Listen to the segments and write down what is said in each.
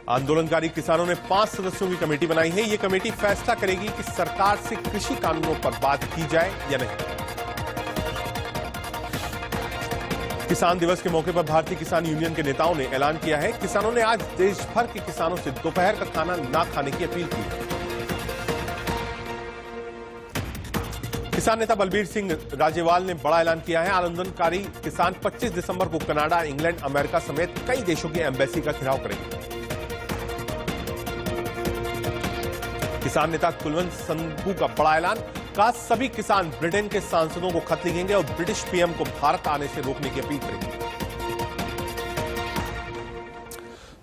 आंदोलनकारी किसानों ने 5 सदस्यों की कमेटी बनाई है। ये कमेटी फैसला करेगी कि सरकार से कृषि कानूनों पर बात की जाए या नहीं। किसान दिवस के मौके पर भारतीय किसान यूनियन के नेताओं ने ऐलान किया है। किसानों ने आज देश भर के किसानों से दोपहर का खाना ना खाने की अपील की है। किसान नेता बलबीर सिंह राजेवाल ने बड़ा ऐलान किया है। आंदोलनकारी किसान 25 दिसंबर को कनाडा, इंग्लैंड, अमेरिका समेत कई देशों की एम्बेसी का घेराव करेंगे। किसान नेता कुलवंत संधू का बड़ा ऐलान, कहा सभी किसान ब्रिटेन के सांसदों को खत लिखेंगे और ब्रिटिश पीएम को भारत आने से रोकने की अपील करेंगे।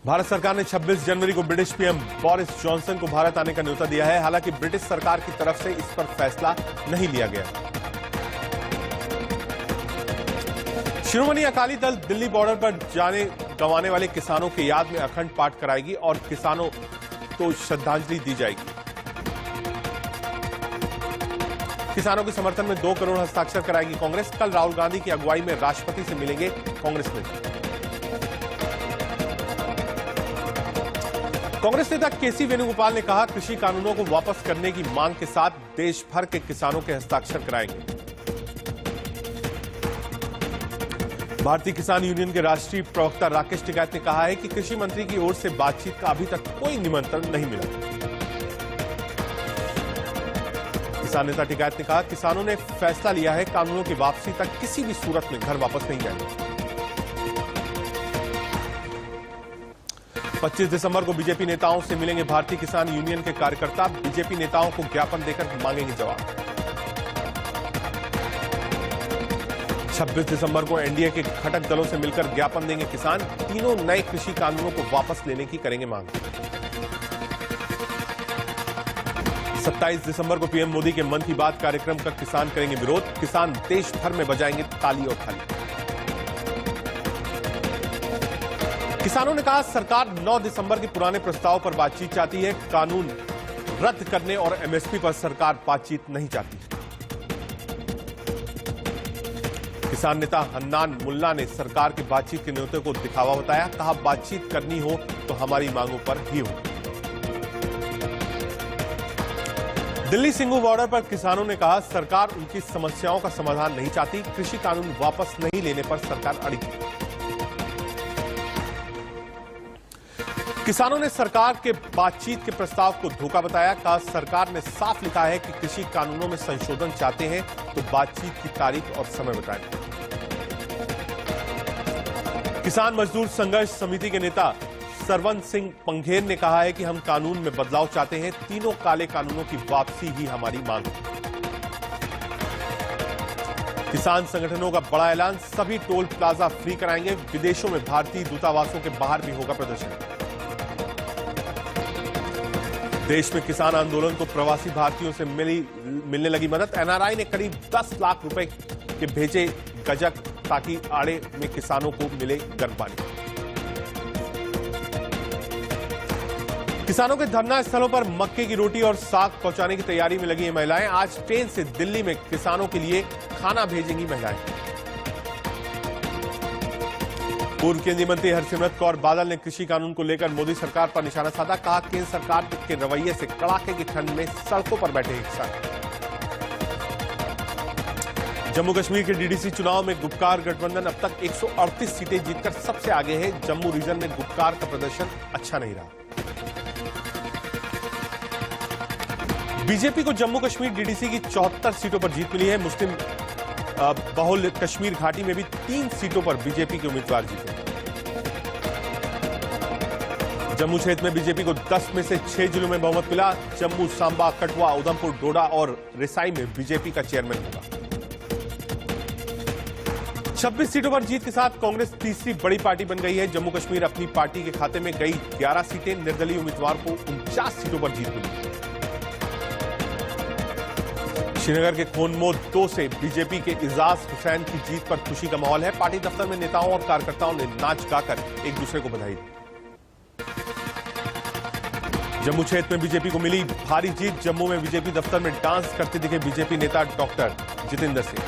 भारत सरकार ने 26 जनवरी को ब्रिटिश पीएम बोरिस जॉनसन को भारत आने का न्योता दिया है। हालांकि ब्रिटिश सरकार की तरफ से इस पर फैसला नहीं लिया गया। शिरोमणि अकाली दल दिल्ली बॉर्डर पर जाने गंवाने वाले किसानों की याद में अखंड पाठ कराएगी और किसानों को श्रद्धांजलि दी जाएगी। किसानों के समर्थन में 2 करोड़ हस्ताक्षर कराएगी कांग्रेस। कल राहुल गांधी की अगुवाई में राष्ट्रपति से मिलेंगे कांग्रेस नेता। कांग्रेस नेता केसी वेणुगोपाल ने कहा, कृषि कानूनों को वापस करने की मांग के साथ देश भर के किसानों के हस्ताक्षर कराएंगे। भारतीय किसान यूनियन के राष्ट्रीय प्रवक्ता राकेश टिकैत ने कहा है कि कृषि मंत्री की ओर से बातचीत का अभी तक कोई निमंत्रण नहीं मिला। किसान नेता टिकैत ने कहा, किसानों ने फैसला लिया है, कानूनों की वापसी तक किसी भी सूरत में घर वापस नहीं जाएंगे। 25 दिसंबर को बीजेपी नेताओं से मिलेंगे भारतीय किसान यूनियन के कार्यकर्ता। बीजेपी नेताओं को ज्ञापन देकर मांगेंगे जवाब। 26 दिसंबर को एनडीए के घटक दलों से मिलकर ज्ञापन देंगे किसान। तीनों नए कृषि कानूनों को वापस लेने की करेंगे मांग। 27 दिसंबर को पीएम मोदी के मन की बात कार्यक्रम का किसान करेंगे विरोध। किसान देश भर में बजाएंगे ताली और थाली। किसानों ने कहा, सरकार 9 दिसंबर के पुराने प्रस्ताव पर बातचीत चाहती है। कानून रद्द करने और एमएसपी पर सरकार बातचीत नहीं चाहती। किसान नेता हन्नान मुल्ला ने सरकार की बातचीत के न्योते को दिखावा बताया। कहा, बातचीत करनी हो तो हमारी मांगों पर ही हो। दिल्ली सिंघू बॉर्डर पर किसानों ने कहा, सरकार उनकी समस्याओं का समाधान नहीं चाहती। कृषि कानून वापस नहीं लेने पर सरकार अड़ी। किसानों ने सरकार के बातचीत के प्रस्ताव को धोखा बताया। कहा, सरकार ने साफ लिखा है कि कृषि कानूनों में संशोधन चाहते हैं तो बातचीत की तारीख और समय बताएं। किसान मजदूर संघर्ष समिति के नेता सरवन सिंह पंघेर ने कहा है कि हम कानून में बदलाव चाहते हैं। तीनों काले कानूनों की वापसी ही हमारी मांग है। किसान संगठनों का बड़ा ऐलान, सभी टोल प्लाजा फ्री कराएंगे। विदेशों में भारतीय दूतावासों के बाहर भी होगा प्रदर्शन। देश में किसान आंदोलन को प्रवासी भारतीयों से मिलने लगी मदद। एनआरआई ने करीब 10 लाख रुपए के भेजे गजक, ताकि आड़े में किसानों को मिले गर्म पानी। किसानों के धरना स्थलों पर मक्के की रोटी और साग पहुंचाने की तैयारी में लगी हैं महिलाएं। आज ट्रेन से दिल्ली में किसानों के लिए खाना भेजेंगी महिलाएं। पूर्व केंद्रीय मंत्री हरसिमरत कौर बादल ने कृषि कानून को लेकर मोदी सरकार पर निशाना साधा। कहा, केंद्र सरकार के रवैये से कड़ाके की ठंड में सड़कों पर बैठे किसान। जम्मू कश्मीर के डीडीसी चुनाव में गुपकार गठबंधन अब तक 138 सीटें जीतकर सबसे आगे है। जम्मू रीजन में गुपकार का प्रदर्शन अच्छा नहीं रहा। बीजेपी को जम्मू कश्मीर डीडीसी की 74 सीटों पर जीत मिली है। मुस्लिम बहुल कश्मीर घाटी में भी 3 सीटों पर बीजेपी के उम्मीदवार जीते। जम्मू क्षेत्र में बीजेपी को 10 में से 6 जिलों में बहुमत मिला। जम्मू, सांबा, कठुआ, उधमपुर, डोडा और रिसाई में बीजेपी का चेयरमैन होगा। 26 सीटों पर जीत के साथ कांग्रेस तीसरी बड़ी पार्टी बन गई है। जम्मू कश्मीर अपनी पार्टी के खाते में गई 11 सीटें। निर्दलीय उम्मीदवार को 49 सीटों पर जीत मिली। श्रीनगर के खोनमोद 2 से बीजेपी के इजाज हुसैन की जीत पर खुशी का माहौल है। पार्टी दफ्तर में नेताओं और कार्यकर्ताओं ने नाच गाकर एक दूसरे को बधाई दी। जम्मू क्षेत्र में बीजेपी को मिली भारी जीत। जम्मू में बीजेपी दफ्तर में डांस करते दिखे बीजेपी नेता डॉक्टर जितेंद्र सिंह।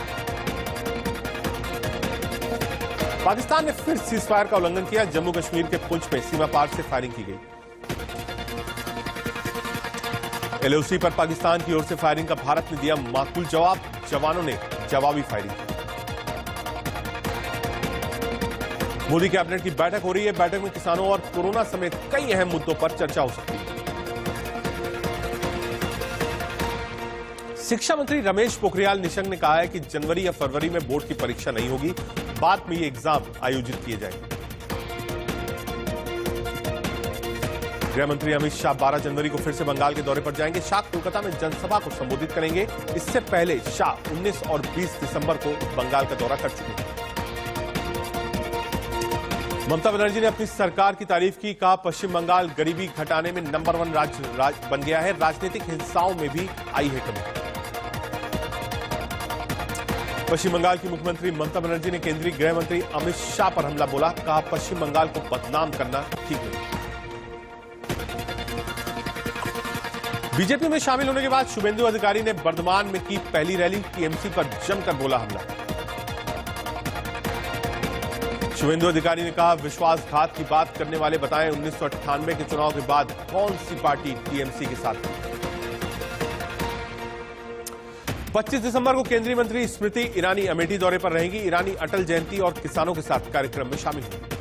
पाकिस्तान ने फिर सीजफायर का उल्लंघन किया। जम्मू कश्मीर के पुंछ में सीमा पार से फायरिंग की गई। एलओसी पर पाकिस्तान की ओर से फायरिंग का भारत ने दिया माकूल जवाब, जवानों ने जवाबी फायरिंग की। मोदी कैबिनेट की बैठक हो रही है। बैठक में किसानों और कोरोना समेत कई अहम मुद्दों पर चर्चा हो सकती है। शिक्षा मंत्री रमेश पोखरियाल निशंक ने कहा है कि जनवरी या फरवरी में बोर्ड की परीक्षा नहीं होगी, बाद में ये एग्जाम आयोजित किए जाएंगे। गृह मंत्री अमित शाह 12 जनवरी को फिर से बंगाल के दौरे पर जाएंगे। शाह कोलकाता में जनसभा को संबोधित करेंगे। इससे पहले शाह 19 और 20 दिसंबर को बंगाल का दौरा कर चुके हैं। ममता बनर्जी ने अपनी सरकार की तारीफ की, कहा पश्चिम बंगाल गरीबी घटाने में नंबर 1 राज्य बन गया है, राजनीतिक हिंसाओं में भी आई है कमी। पश्चिम बंगाल की मुख्यमंत्री ममता बनर्जी ने केंद्रीय गृह मंत्री अमित शाह पर हमला बोला, कहा पश्चिम बंगाल को बदनाम करना ठीक नहीं। बीजेपी में शामिल होने के बाद शुभेंदु अधिकारी ने बर्धमान में की पहली रैली, टीएमसी पर जमकर बोला हमला। शुभेंदु अधिकारी ने कहा विश्वासघात की बात करने वाले बताएं 1998 के चुनाव के बाद कौन सी पार्टी टीएमसी के साथ थी। 25 दिसंबर को केंद्रीय मंत्री स्मृति ईरानी अमेठी दौरे पर रहेंगी। ईरानी अटल जयंती और किसानों के साथ कार्यक्रम में शामिल होंगे।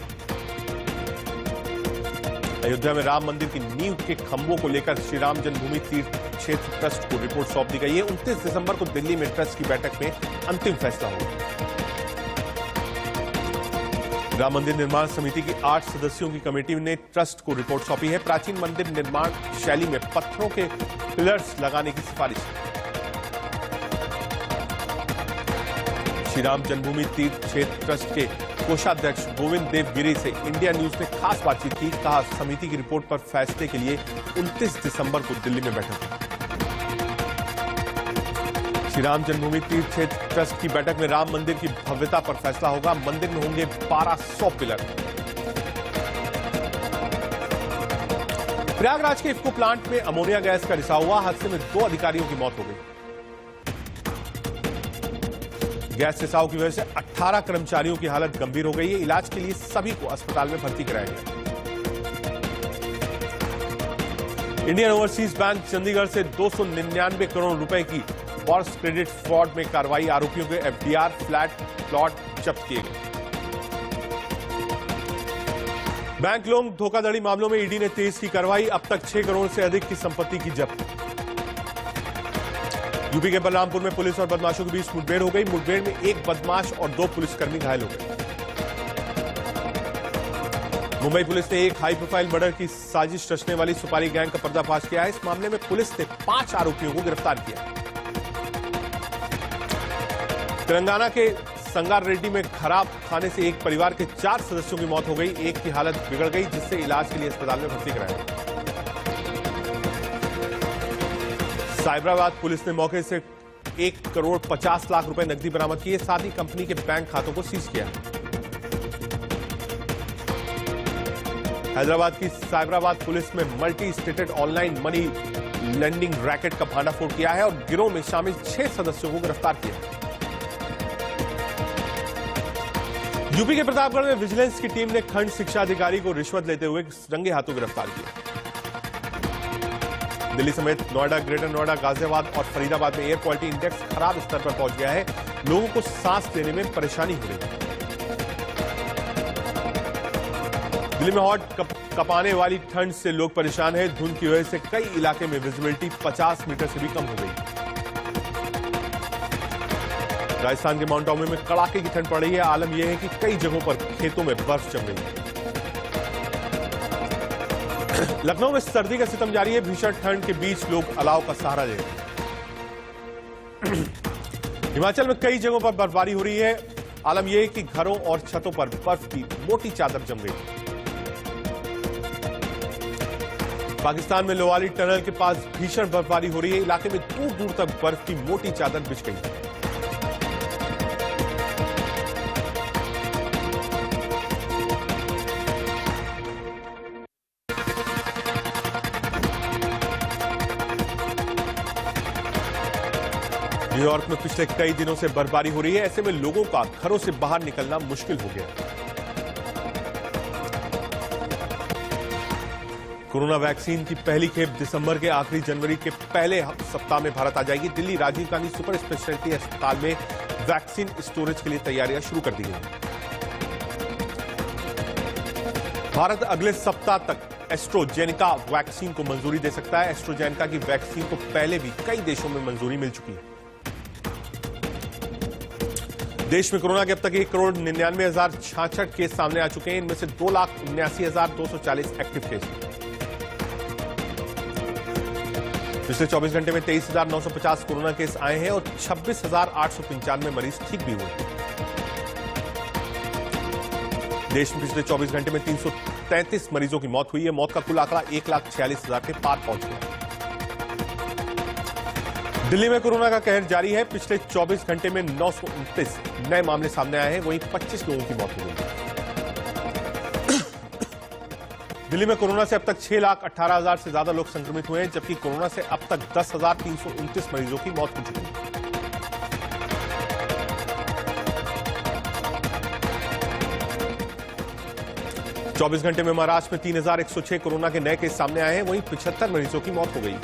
अयोध्या में राम मंदिर की नींव के खंभों को लेकर श्री राम जन्मभूमि तीर्थ क्षेत्र ट्रस्ट को रिपोर्ट सौंप दी गई है। 29 दिसंबर को दिल्ली में ट्रस्ट की बैठक में अंतिम फैसला होगा। राम मंदिर निर्माण समिति की 8 सदस्यों की कमेटी ने ट्रस्ट को रिपोर्ट सौंपी है। प्राचीन मंदिर निर्माण शैली में पत्थरों के पिलर्स लगाने की सिफारिश है। श्री राम जन्मभूमि तीर्थ क्षेत्र ट्रस्ट के कोषाध्यक्ष गोविंद देव गिरी से इंडिया न्यूज ने खास बातचीत की, कहा समिति की रिपोर्ट पर फैसले के लिए 29 दिसंबर को दिल्ली में बैठक होगी। श्री राम जन्मभूमि तीर्थ क्षेत्र ट्रस्ट की बैठक में राम मंदिर की भव्यता पर फैसला होगा। मंदिर में होंगे 1200 पिलर। प्रयागराज के इफ्को प्लांट में अमोनिया गैस का रिसाव हुआ। हादसे में 2 अधिकारियों की मौत हो गई। गैस रिसाव की वजह से 18 कर्मचारियों की हालत गंभीर हो गई है। इलाज के लिए सभी को अस्पताल में भर्ती कराया गया। इंडियन ओवरसीज बैंक चंडीगढ़ से 299 करोड़ रुपए की बॉर्स क्रेडिट फ्रॉड में कार्रवाई। आरोपियों के एफडीआर, फ्लैट प्लॉट जब्त किए गए। बैंक लोन धोखाधड़ी मामलों में ईडी ने तेज की कार्रवाई। अब तक 6 करोड़ से अधिक की संपत्ति की जब्त। यूपी के बलरामपुर में पुलिस और बदमाशों के बीच मुठभेड़ हो गई। मुठभेड़ में 1 बदमाश और 2 पुलिसकर्मी घायल हो गए। मुंबई पुलिस ने एक हाई प्रोफाइल मर्डर की साजिश रचने वाली सुपारी गैंग का पर्दाफाश किया है। इस मामले में पुलिस ने 5 आरोपियों को गिरफ्तार किया। तेलंगाना के संगारेड्डी में खराब खाने से एक परिवार के 4 सदस्यों की मौत हो गई। एक की हालत बिगड़ गई, जिससे इलाज के लिए अस्पताल में भर्ती कराया गया। साइबराबाद पुलिस ने मौके से 1 करोड़ 50 लाख रुपए नकदी बरामद किए। साथ ही कंपनी के बैंक खातों को सीज किया। हैदराबाद की साइबराबाद पुलिस में multi stated online money lending racket का भांडाफोड़ किया है और गिरोह में शामिल 6 सदस्यों को गिरफ्तार किया। यूपी के प्रतापगढ़ में विजिलेंस की टीम ने खंड शिक्षा अधिकारी को रिश्वत लेते हुए रंगे हाथों गिरफ्तार किया। दिल्ली समेत नोएडा, ग्रेटर नोएडा, गाजियाबाद और फरीदाबाद में एयर क्वालिटी इंडेक्स खराब स्तर पर पहुंच गया है। लोगों को सांस लेने में परेशानी हो रही है। दिल्ली में हॉट कपाने वाली ठंड से लोग परेशान हैं। धुंध की वजह से कई इलाके में विजिबिलिटी 50 मीटर से भी कम हो गई। राजस्थान के माउंट आबू में कड़ाके की ठंड पड़ रही है। आलम यह है कि कई जगहों पर खेतों में बर्फ जम गई है। लखनऊ में सर्दी का सितम जारी है। भीषण ठंड के बीच लोग अलाव का सहारा ले रहे हैं। हिमाचल में कई जगहों पर बर्फबारी हो रही है। आलम यह है कि घरों और छतों पर बर्फ की मोटी चादर जम गई। पाकिस्तान में लोवाली टनल के पास भीषण बर्फबारी हो रही है। इलाके में दूर दूर तक बर्फ की मोटी चादर बिछ गई है। न्यूयॉर्क में पिछले कई दिनों से बर्फबारी हो रही है। ऐसे में लोगों का घरों से बाहर निकलना मुश्किल हो गया। कोरोना वैक्सीन की पहली खेप दिसंबर के आखिरी जनवरी के पहले सप्ताह में भारत आ जाएगी। दिल्ली राजीव गांधी सुपर स्पेशलिटी अस्पताल में वैक्सीन स्टोरेज के लिए तैयारियां शुरू कर दी गई। भारत अगले सप्ताह तक एस्ट्राजेनेका वैक्सीन को मंजूरी दे सकता है। एस्ट्राजेनेका की वैक्सीन को पहले भी कई देशों में मंजूरी मिल चुकी है। देश में कोरोना के अब तक 1,99,066 केस सामने आ चुके हैं। इनमें से 2,79,240 एक्टिव केस। पिछले 24 घंटे में 23,950 कोरोना केस आए हैं और 26,895 मरीज ठीक भी हुए। देश में पिछले 24 घंटे में 333 मरीजों की मौत हुई है। मौत का कुल आंकड़ा 1,46,000 के पार पहुंच गया। दिल्ली में कोरोना का कहर जारी है। पिछले 24 घंटे में 929 नए मामले सामने आए हैं, वहीं 25 लोगों की मौत हो गई। दिल्ली में कोरोना से अब तक 6,18,000 से ज्यादा लोग संक्रमित हुए हैं, जबकि कोरोना से अब तक 10,329 मरीजों की मौत हो चुकी है। चौबीस घंटे में महाराष्ट्र में 3,106 कोरोना के नए केस सामने आए हैं, वहीं 75 मरीजों की मौत हो गई।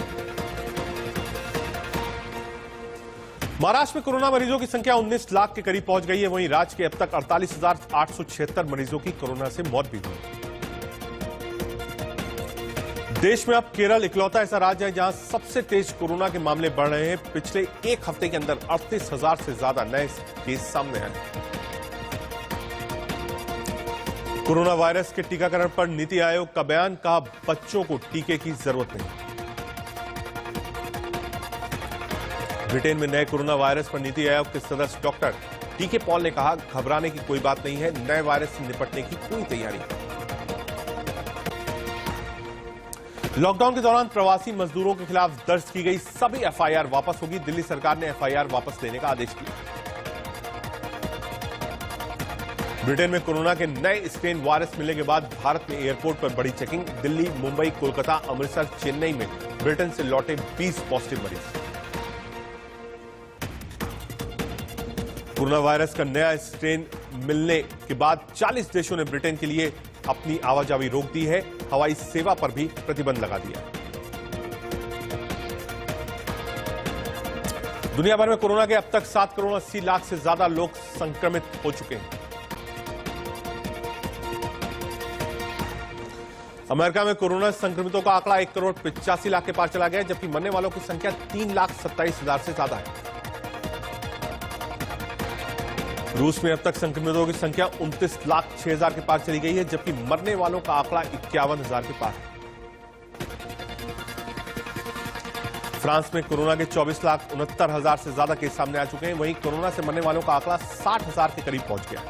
महाराष्ट्र में कोरोना मरीजों की संख्या 19 लाख के करीब पहुंच गई है। वहीं राज्य के अब तक 48,876 मरीजों की कोरोना से मौत भी हुई। देश में अब केरल इकलौता ऐसा राज्य है जहां सबसे तेज कोरोना के मामले बढ़ रहे हैं। पिछले एक हफ्ते के अंदर 38,000 से ज्यादा नए केस सामने आए। कोरोना वायरस के टीकाकरण पर नीति आयोग का बयान, कहा बच्चों को टीके की जरूरत नहीं। ब्रिटेन में नए कोरोना वायरस पर नीति आयोग के सदस्य डॉक्टर टीके पॉल ने कहा, घबराने की कोई बात नहीं है, नए वायरस से निपटने की पूरी तैयारी है। लॉकडाउन के दौरान प्रवासी मजदूरों के खिलाफ दर्ज की गई सभी एफआईआर वापस होगी। दिल्ली सरकार ने एफआईआर वापस लेने का आदेश दिया। ब्रिटेन में कोरोना के नए स्ट्रेन वायरस मिलने के बाद भारत में एयरपोर्ट पर बड़ी चेकिंग। दिल्ली, मुंबई, कोलकाता, अमृतसर, चेन्नई में ब्रिटेन से लौटे 20 पॉजिटिव मरीज। कोरोना वायरस का नया स्ट्रेन मिलने के बाद 40 देशों ने ब्रिटेन के लिए अपनी आवाजाही रोक दी है। हवाई सेवा पर भी प्रतिबंध लगा दिया। दुनिया भर में कोरोना के अब तक 7 करोड़ 80 लाख से ज्यादा लोग संक्रमित हो चुके हैं। अमेरिका में कोरोना संक्रमितों का आंकड़ा 1 करोड़ 85 लाख के पार चला गया, जबकि मरने वालों की संख्या 3,27,000 से ज्यादा है। रूस में अब तक संक्रमितों की संख्या 29,06,000 के पार चली गई है, जबकि मरने वालों का आंकड़ा 51,000 के पार है। फ्रांस में कोरोना के 24,69,000 से ज्यादा केस सामने आ चुके हैं। वहीं कोरोना से मरने वालों का आंकड़ा 60,000 के करीब पहुंच गया।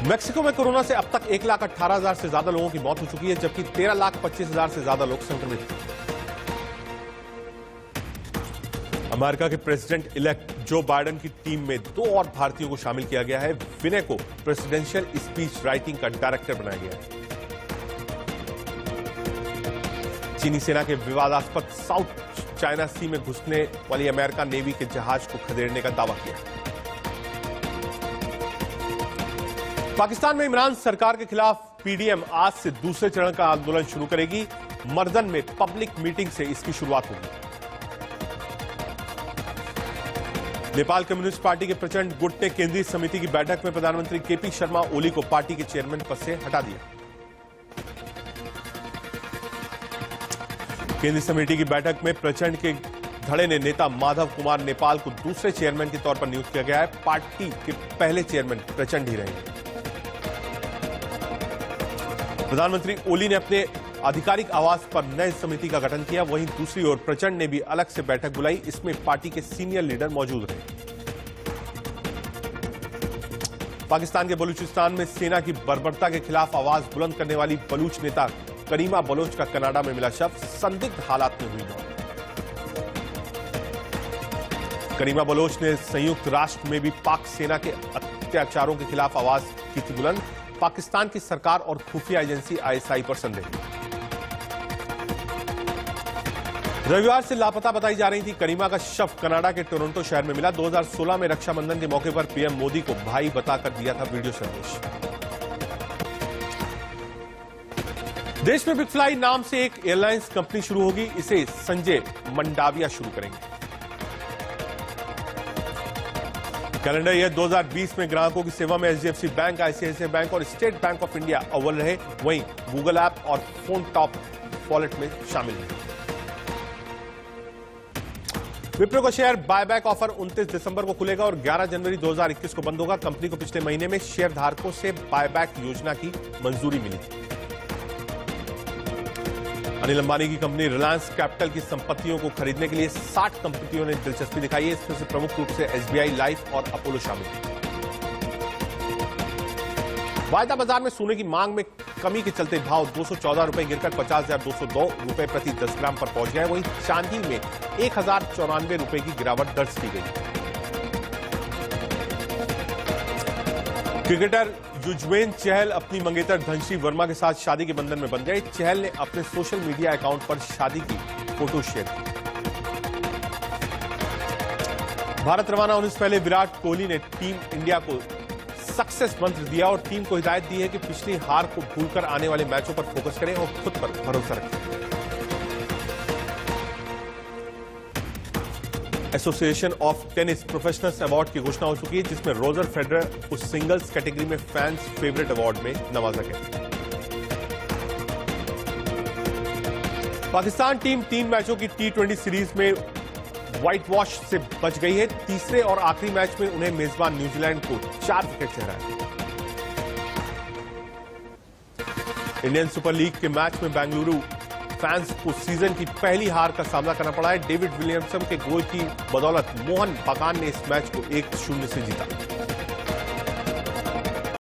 मेक्सिको में कोरोना से अब तक 1,18,000 से ज्यादा लोगों की मौत हो चुकी है, जबकि 13,25,000 से ज्यादा लोग संक्रमित हैं। अमेरिका के प्रेसिडेंट इलेक्ट जो बाइडेन की टीम में 2 और भारतीयों को शामिल किया गया है। विनय को प्रेसिडेंशियल स्पीच राइटिंग का डायरेक्टर बनाया गया है। चीनी सेना के विवादास्पद साउथ चाइना सी में घुसने वाली अमेरिका नेवी के जहाज को खदेड़ने का दावा किया। पाकिस्तान में इमरान सरकार के खिलाफ पीडीएम आज से दूसरे चरण का आंदोलन शुरू करेगी। मर्दन में पब्लिक मीटिंग से इसकी शुरुआत होगी। नेपाल कम्युनिस्ट पार्टी के प्रचंड गुट ने केंद्रीय समिति की बैठक में प्रधानमंत्री केपी शर्मा ओली को पार्टी के चेयरमैन पद से हटा दिया। केंद्रीय समिति की बैठक में प्रचंड के धड़े ने नेता माधव कुमार नेपाल को दूसरे चेयरमैन के तौर पर नियुक्त किया गया है। पार्टी के पहले चेयरमैन प्रचंड ही रहेंगे। प्रधानमंत्री ओली ने अपने आधिकारिक आवास पर नए समिति का गठन किया। वहीं दूसरी ओर प्रचंड ने भी अलग से बैठक बुलाई। इसमें पार्टी के सीनियर लीडर मौजूद रहे। पाकिस्तान के बलूचिस्तान में सेना की बर्बरता के खिलाफ आवाज बुलंद करने वाली बलूच नेता करीमा बलोच का कनाडा में मिला शव। संदिग्ध हालात में हुई मौत। करीमा बलोच ने संयुक्त राष्ट्र में भी पाक सेना के अत्याचारों के खिलाफ आवाज की थी बुलंद। पाकिस्तान की सरकार और खुफिया एजेंसी आईएसआई पर संदेह। रविवार से लापता बताई जा रही थी करीमा का शव कनाडा के टोरंटो शहर में मिला। 2016 में रक्षाबंधन के मौके पर पीएम मोदी को भाई बताकर दिया था वीडियो संदेश। देश में बिग फ्लाई नाम से एक एयरलाइंस कंपनी शुरू होगी। इसे संजय मंडाविया शुरू करेंगे। कैलेंडर ईयर 2020 में ग्राहकों की सेवा में एचडीएफसी बैंक, आईसीआईसीआई बैंक और स्टेट बैंक ऑफ इंडिया अव्वल रहे। वहीं गूगल ऐप और फोन टॉप वॉलेट में शामिल हैं। विप्रो का शेयर बायबैक ऑफर 29 दिसंबर को खुलेगा और 11 जनवरी 2021 को बंद होगा। कंपनी को पिछले महीने में शेयर धारकों से बायबैक योजना की मंजूरी मिली थी। अनिल अंबानी की कंपनी रिलायंस कैपिटल की संपत्तियों को खरीदने के लिए 60 कंपनियों ने दिलचस्पी दिखाई है। इसमें से प्रमुख रूप से एसबीआई लाइफ और अपोलो शामिल हैं। वायदा बाजार में सोने की मांग में कमी के चलते भाव 214 रुपए गिरकर 50,202 रुपए प्रति 10 ग्राम पर पहुंच गया है। वहीं चांदी में 1,094 रुपए की गिरावट दर्ज की गई। क्रिकेटर युजवेंद्र चहल अपनी मंगेतर धनश्री वर्मा के साथ शादी के बंधन में बंध गए। चहल ने अपने सोशल मीडिया अकाउंट पर शादी की फोटो शेयर की। भारत रवाना होने से पहले विराट कोहली ने टीम इंडिया को सक्सेस मंत्र दिया और टीम को हिदायत दी है कि पिछली हार को भूलकर आने वाले मैचों पर फोकस करें और खुद पर भरोसा रखें। Association of tennis professionals award की घोषणा हो चुकी है, जिसमें रोजर फेडरर को सिंगल्स कैटेगरी में फैंस फेवरेट अवार्ड में नवाजा गया। पाकिस्तान टीम 3 मैचों की T20 सीरीज में व्हाइट वॉश से बच गई है। तीसरे और आखिरी मैच में उन्हें मेजबान न्यूजीलैंड को 4 विकेट से हराया। इंडियन सुपर लीग के मैच में बेंगलुरु फैंस को सीजन की पहली हार का सामना करना पड़ा है। डेविड विलियमसन के गोल की बदौलत मोहन बगान ने इस मैच को 1-0 से जीता।